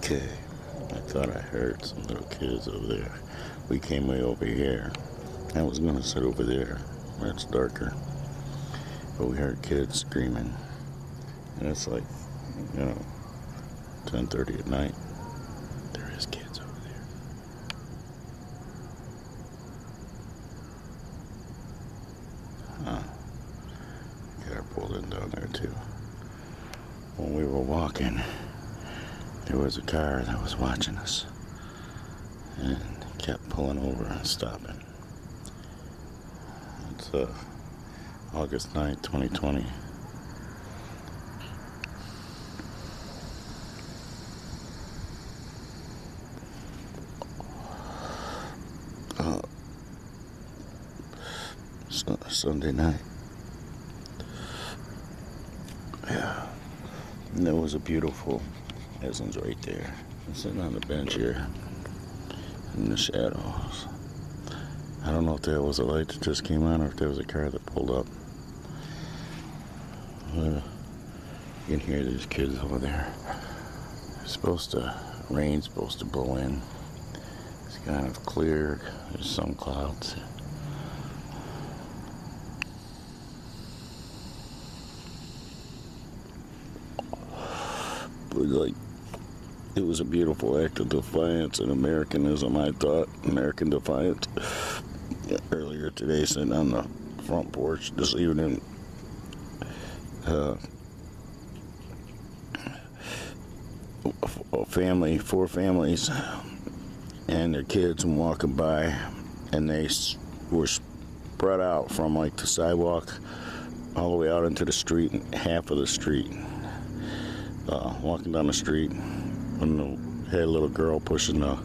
Okay, I thought I heard some little kids over there. We came way over here. I was gonna sit over there where it's darker, but we heard kids screaming, and it's like, 10:30 at night. There is kids over there. Huh. Got her pulled in down there too. When we were walking, there was a car that was watching us and kept pulling over and stopping. It's August 9th, 2020. Sunday night. Yeah. And there was a beautiful, Eslyn's right there. I'm sitting on the bench here in the shadows. I don't know if there was a light that just came on or if there was a car that pulled up. You can hear these kids over there. It's supposed to, rain's supposed to blow in. It's kind of clear. There's some clouds. But it was a beautiful act of defiance and Americanism, I thought. American defiance. Earlier today, sitting on the front porch this evening, four families and their kids walking by, and they were spread out from the sidewalk all the way out into the street, and half of the street. Walking down the street, and had a little girl pushing a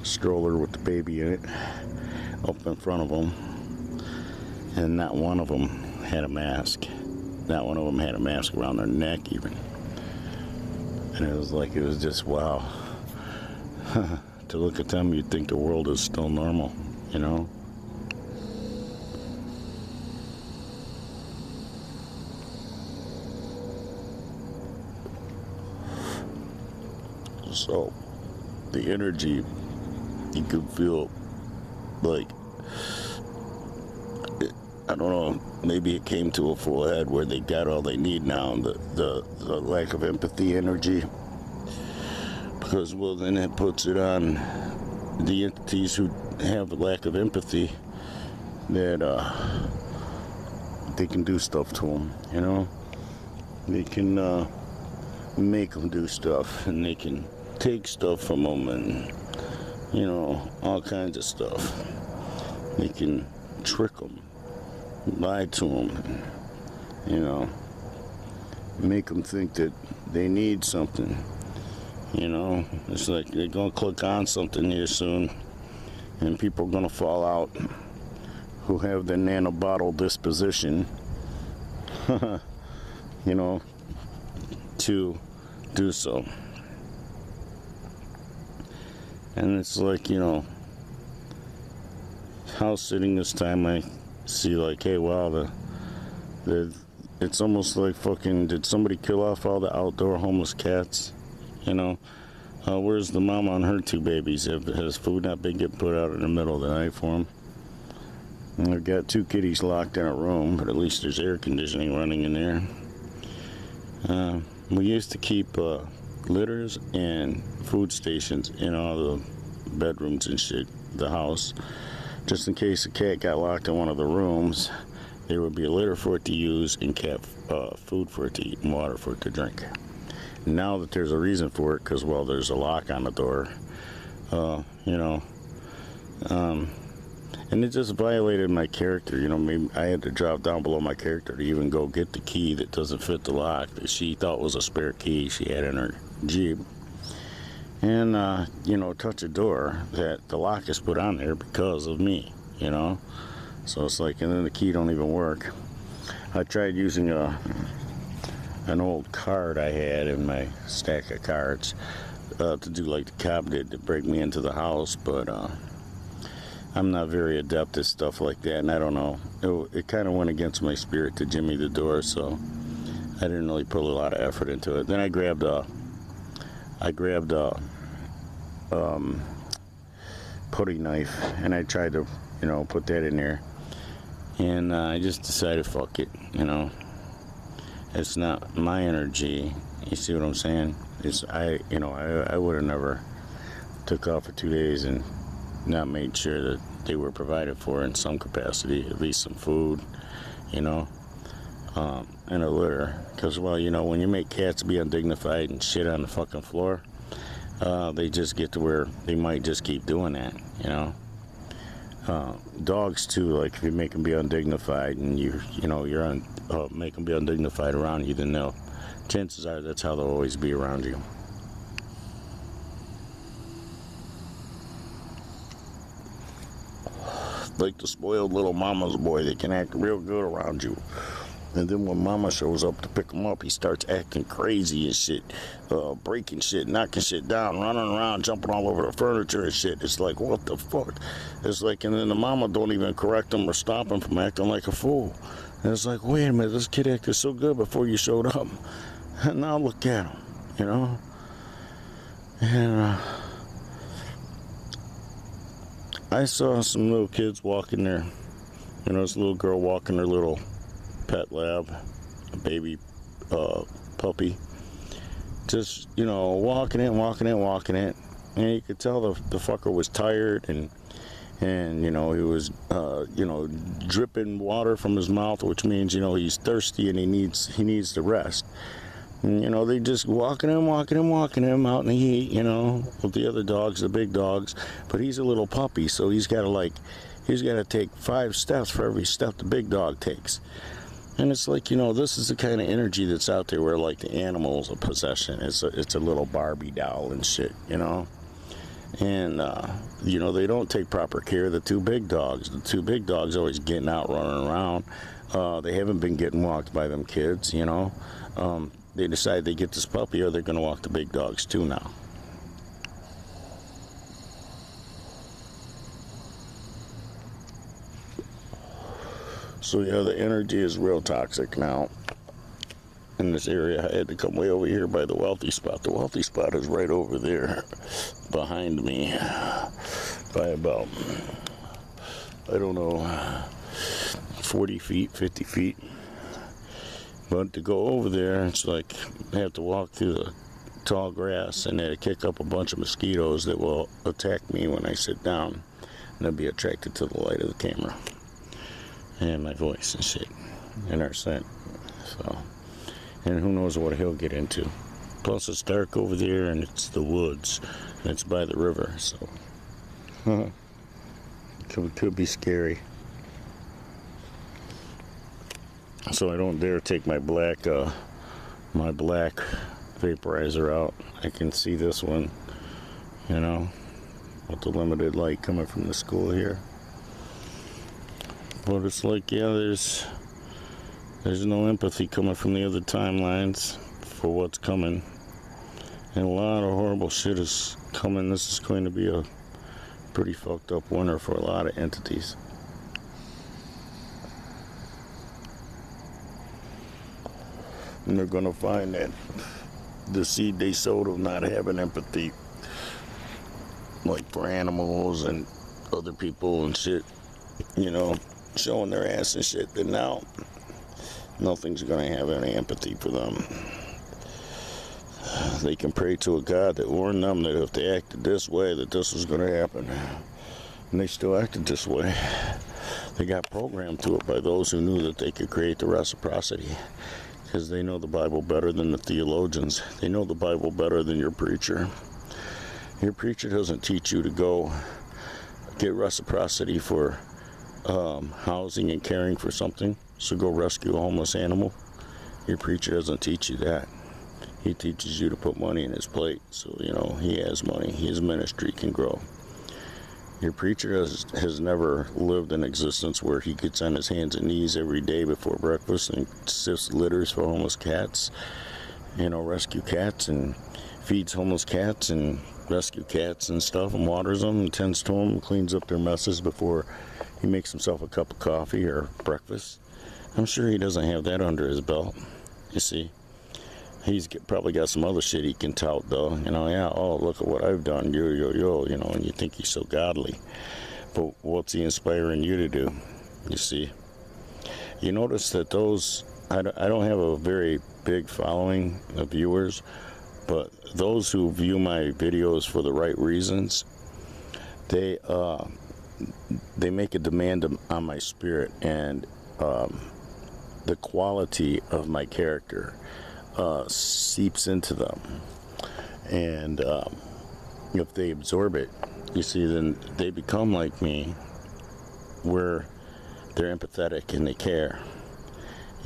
stroller with the baby in it up in front of them, and not one of them had a mask. Not one of them had a mask around their neck even. And it was just wow. To look at them, you'd think the world is still normal, So, the energy, you could feel I don't know, maybe it came to a full head where they got all they need now, the lack of empathy energy. Because, well, then it puts it on the entities who have a lack of empathy that they can do stuff to them, They can make them do stuff, and they can take stuff from them, and all kinds of stuff. They can trick them, lie to them, make them think that they need something. It's like they're gonna click on something here soon, and people are gonna fall out who have the nanobottle disposition, to do so. And it's house sitting this time, I see hey, wow, it's almost like fucking, did somebody kill off all the outdoor homeless cats? Where's the mama and her two babies? Has food not been getting put out in the middle of the night for them? And I've got two kitties locked in a room, but at least there's air conditioning running in there. We used to keep litters and food stations in all the bedrooms and shit, the house, just in case a cat got locked in one of the rooms. There would be a litter for it to use and cat food for it to eat and water for it to drink. Now that there's a reason for it, because, well, there's a lock on the door, and it just violated my character. Maybe I had to drop down below my character to even go get the key that doesn't fit the lock that she thought was a spare key she had in her Jeep, and touch a door that the lock is put on there because of me. So it's and then the key don't even work. I tried using an old card I had in my stack of cards to do like the cop did to break me into the house, but I'm not very adept at stuff like that, and I don't know. It kind of went against my spirit to jimmy the door, so I didn't really put a lot of effort into it. Then I grabbed a I grabbed a putty knife and I tried to, you know, put that in there. And I just decided, fuck it, you know. It's not my energy. You see what I'm saying? I would have never took off for 2 days and not made sure that they were provided for in some capacity, at least some food, you know, and a litter. Because, well, you know, when you make cats be undignified and shit on the fucking floor, they just get to where they might just keep doing that, you know. Dogs too, like if you make them be undignified and you're make them be undignified around you, then chances are that's how they'll always be around you. Like the spoiled little mama's boy that can act real good around you. And then when mama shows up to pick him up, he starts acting crazy and shit, breaking shit, knocking shit down, running around, jumping all over the furniture and shit. It's like, what the fuck? It's like, and then the mama don't even correct him or stop him from acting like a fool. And it's like, wait a minute, this kid acted so good before you showed up. And now look at him, you know? And I saw some little kids walking there. You know, this little girl walking her little pet lab, a baby puppy, just, you know, walking it, and you could tell the fucker was tired, and you know, he was you know, dripping water from his mouth, which means, you know, he's thirsty and he needs to rest. And, you know, they just walking him out in the heat, you know, with the other dogs, the big dogs, but he's a little puppy, so he's got to take 5 steps for every step the big dog takes. And it's like, you know, this is the kind of energy that's out there where, like, the animal's a possession. It's a little Barbie doll and shit, you know. And, you know, they don't take proper care of the 2 big dogs. The 2 big dogs always getting out, running around. They haven't been getting walked by them kids, you know. They decide they get this puppy or they're going to walk the big dogs too now. So yeah, the energy is real toxic now in this area. I had to come way over here by the wealthy spot. The wealthy spot is right over there behind me by about, I don't know, 40 feet, 50 feet. But to go over there, it's like I have to walk through the tall grass and they kick up a bunch of mosquitoes that will attack me when I sit down. And they'll be attracted to the light of the camera and my voice and shit and our scent. So, and who knows what he'll get into. Plus it's dark over there and it's the woods and it's by the river, so could be scary. So I don't dare take my black vaporizer out. I can see this one, you know, with the limited light coming from the school here. But it's like, yeah, there's no empathy coming from the other timelines for what's coming. And a lot of horrible shit is coming. This is going to be a pretty fucked up winter for a lot of entities. And they're going to find that the seed they sowed of not having empathy, like for animals and other people and shit, you know, showing their ass and shit, then now nothing's going to have any empathy for them. They can pray to a God that warned them that if they acted this way, that this was going to happen. And they still acted this way. They got programmed to it by those who knew that they could create the reciprocity. Because they know the Bible better than the theologians. They know the Bible better than your preacher. Your preacher doesn't teach you to go get reciprocity for housing and caring for something. So go rescue a homeless animal. Your preacher doesn't teach you that. He teaches you to put money in his plate. So, you know, he has money. His ministry can grow. Your preacher has never lived an existence where he gets on his hands and knees every day before breakfast and sifts litters for homeless cats, you know, rescue cats and feeds homeless cats and rescue cats and stuff and waters them and tends to them and cleans up their messes before he makes himself a cup of coffee or breakfast. I'm sure he doesn't have that under his belt, you see. he's probably got some other shit he can tout though. Yeah, oh, look at what I've done, yo, and you think he's so godly. But what's he inspiring you to do? You see? You notice that I don't have a very big following of viewers, but those who view my videos for the right reasons, they make a demand on my spirit, and the quality of my character seeps into them. And if they absorb it, you see, then they become like me, where they're empathetic and they care.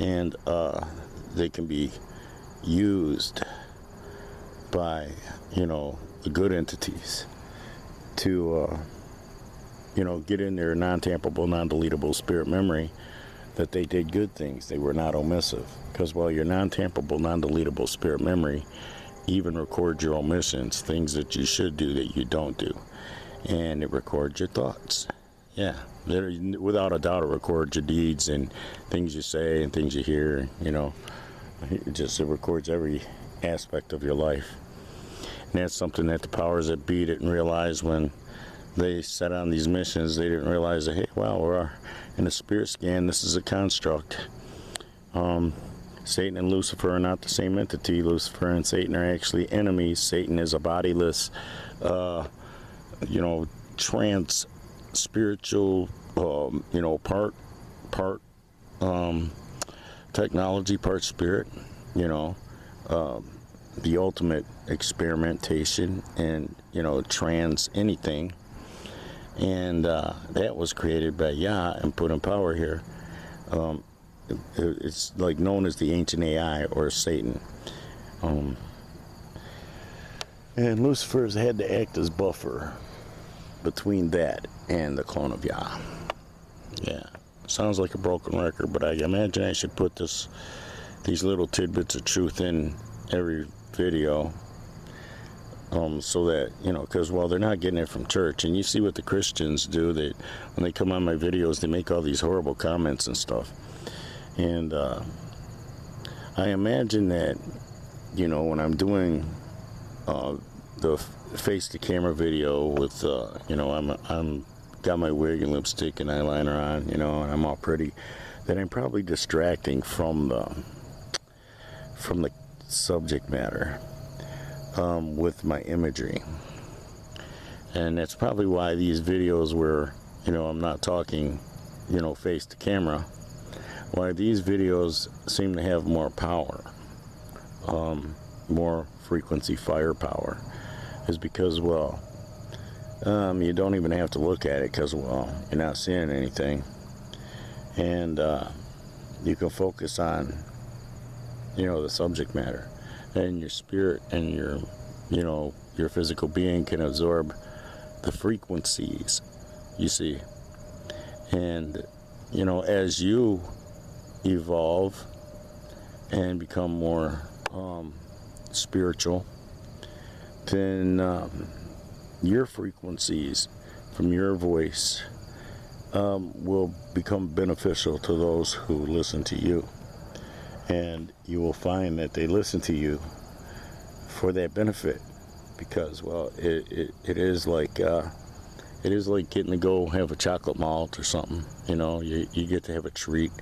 And they can be used by, the good entities to, get in their non-tamperable, non-deletable spirit memory that they did good things. They were not omissive. Because while your non-tamperable, non-deletable spirit memory even records your omissions, things that you should do that you don't do. And it records your thoughts. Yeah, without a doubt, it records your deeds and things you say and things you hear. It records every aspect of your life. And that's something that the powers that be didn't realize when they set on these missions. They didn't realize that, hey, wow, we're in a spirit scan. This is a construct. Satan and Lucifer are not the same entity. Lucifer and Satan are actually enemies. Satan is a bodiless, trans spiritual, part technology, part spirit, the ultimate experimentation and, trans anything. And that was created by Yah and put in power here. It's like known as the ancient AI or Satan. And Lucifer's had to act as buffer between that and the clone of Yah. Yeah, sounds like a broken record, but I imagine I should put these little tidbits of truth in every video, so that, because, they're not getting it from church. And you see what the Christians do. When they come on my videos, they make all these horrible comments and stuff. And I imagine that, when I'm doing the face-to-camera video with, I'm got my wig and lipstick and eyeliner on, and I'm all pretty, that I'm probably distracting from the subject matter with my imagery. And that's probably why these videos where, I'm not talking, face to camera, why these videos seem to have more power, more frequency firepower, is because, you don't even have to look at it, because, you're not seeing anything. And you can focus on, the subject matter. And your spirit and your physical being can absorb the frequencies, you see. And, as you evolve and become more spiritual, then your frequencies from your voice will become beneficial to those who listen to you. And you will find that they listen to you for that benefit, because, it is like getting to go have a chocolate malt or something. You get to have a treat.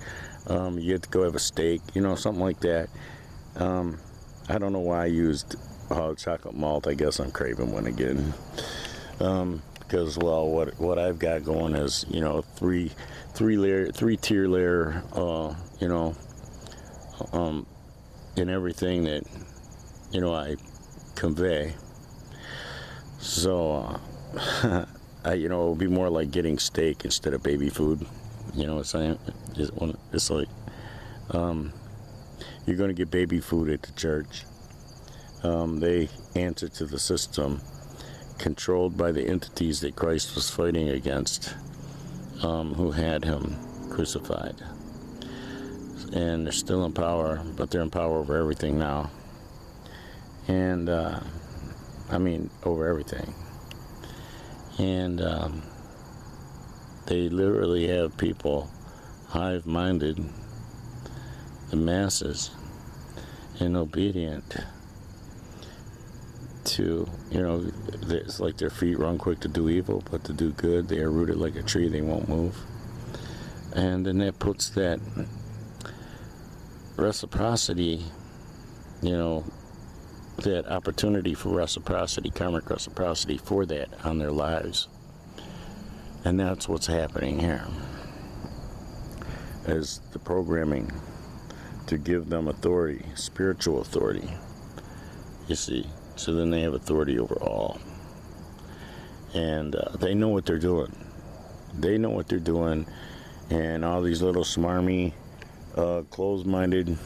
You get to go have a steak, something like that. I don't know why I used chocolate malt. I guess I'm craving one again. Because, what I've got going is, three tier layer, in everything that, I convey. So, it would be more like getting steak instead of baby food. You know what I'm saying? It's like, you're going to get baby food at the church. They answer to the system controlled by the entities that Christ was fighting against, who had him crucified. And they're still in power, but they're in power over everything now. And, over everything. And they literally have people hive-minded, the masses, and obedient to, it's like their feet run quick to do evil, but to do good, they are rooted like a tree, they won't move. And then that puts that reciprocity, that opportunity for reciprocity, karmic reciprocity for that on their lives. And that's what's happening here. Is the programming to give them authority, spiritual authority, you see. So then they have authority over all. And they know what they're doing. They know what they're doing. And all these little smarmy, closed-minded,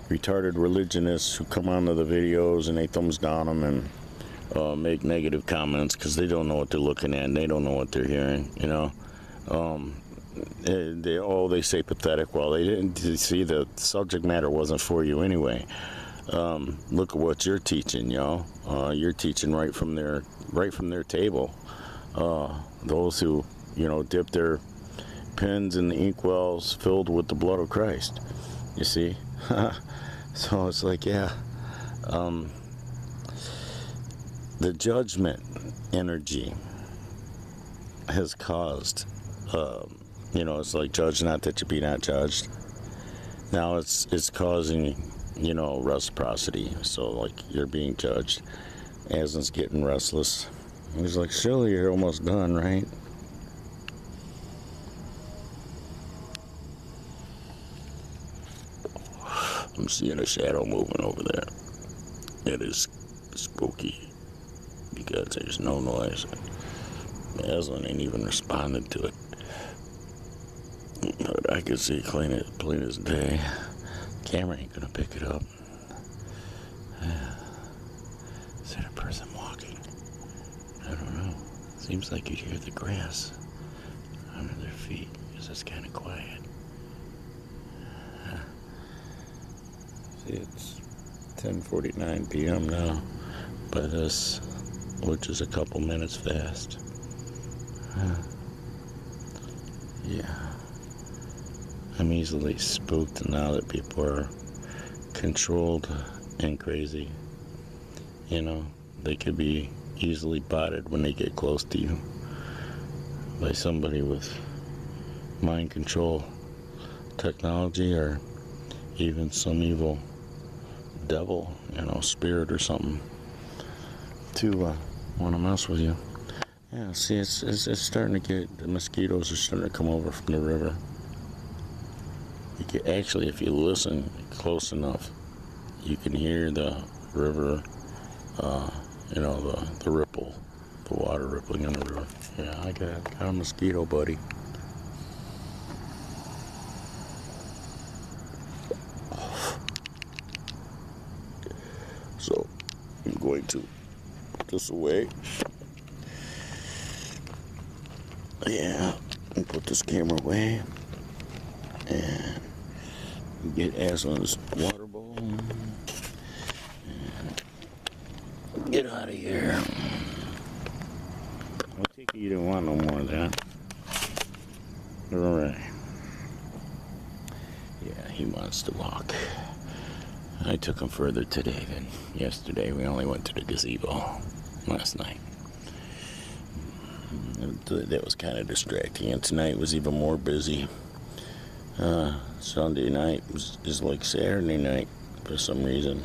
retarded religionists who come onto the videos and they thumbs down them and make negative comments because they don't know what they're looking at and they don't know what they're hearing, they say pathetic. Well, they didn't see the subject matter wasn't for you anyway. Look at what you're teaching, you're teaching right from their table. Those who, dip their pens in the inkwells filled with the blood of Christ, you see. So it's like, the judgment energy has caused, it's like judge not that you be not judged. Now it's causing, reciprocity. So like you're being judged. Aslan's getting restless. He's like, surely you're almost done, right? I'm seeing a shadow moving over there. It is spooky because there's no noise. Aslan ain't even responded to it. But I can see plain as day. Camera ain't gonna pick it up. Is that a person walking? I don't know. Seems like you'd hear the grass under their feet because it's kind of quiet. See, it's 10:49 p.m. now by this, which is a couple minutes fast. Yeah. I'm easily spooked now that people are controlled and crazy. They could be easily botted when they get close to you by somebody with mind control technology or even some evil devil, spirit or something to want to mess with you. Yeah, see, it's starting to get, the mosquitoes are starting to come over from the river. You can actually, if you listen close enough, you can hear the river, the ripple, the water rippling in the river. Yeah, I got a mosquito, buddy. So, I'm going to put this away. Yeah, and put this camera away. And get Aslan's water bowl. And get out of here. I take it you didn't want no more of that. Alright. Yeah, he wants to walk. I took him further today than yesterday. We only went to the gazebo last night. That was kind of distracting, and tonight was even more busy. Sunday night is like Saturday night for some reason.